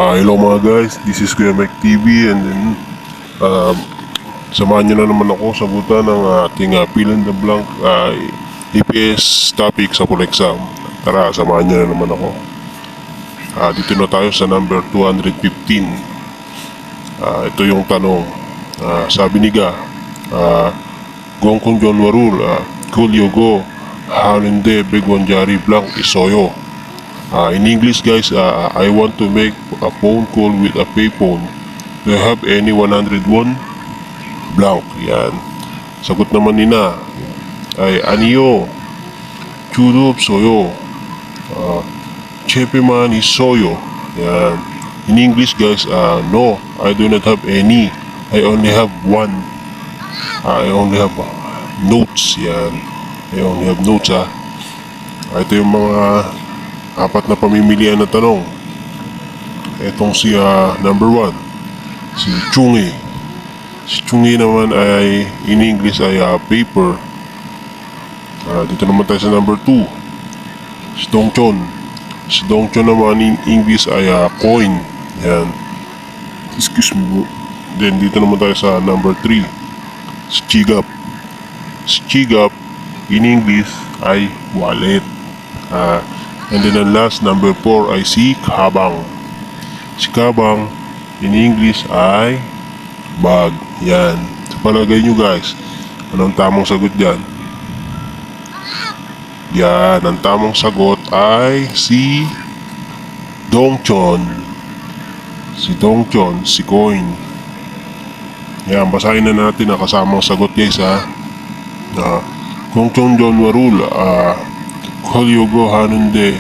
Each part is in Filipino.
Hello mga guys, this is Kuya Mike TV and then samahan nyo na naman ako sa buta ng ating fill in the blank EPS topic sa full exam. Tara, samahan nyo na naman ako. Dito na tayo sa number 215. Ito yung tanong. Sabi ni Ga, Gongkong John Warul, Kulyogo, Halinde Begwanjari Blank Isoyo. In English guys, I want to make a phone call with a payphone. Do you have any 101? Blank. Yan. Sagot naman ni Na ay Aniyo Chudup Soyo, Chepeman is Soyo. Yan. In English guys, no, I do not have any. I only have one. I only have notes. Yan. I only have notes. Ito yung mga apat na pamimilian na tanong. Itong si number 1, si Chungi. Si Chungi naman ay in English ay paper. Dito naman tayo sa number 2, si Dongchon. Si Dongchon naman in English ay coin. Yan. Excuse me bro. Then dito naman tayo sa number 3, si Chigap. Si Chigap in English ay wallet. And then ang last, number 4 ay si Kabang. Si Kabang in English ay bag. Yan. Sa palagay nyo guys, anong tamang sagot dyan? Yan. Ang tamang sagot ay si Dongchon. Si Dongchon, si coin. Yan. Basahin na natin ang kasamang sagot guys Gongchon John Warul, Kolyogo Hanunde,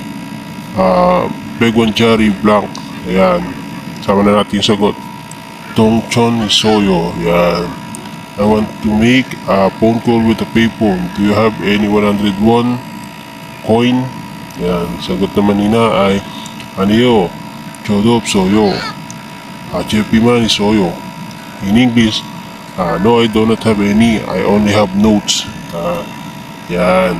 Begwanjari Blank. Ayan. Sama na natin yung sagot. Dongchon Soyo. Ayan. I want to make a phone call with a payphone. Do you have any 101 coin? Ayan. Sagot naman nina ay Aniyo Chodop Soyo, Chepiman Soyo. In English, no, I do not have any. I only have notes. Yan.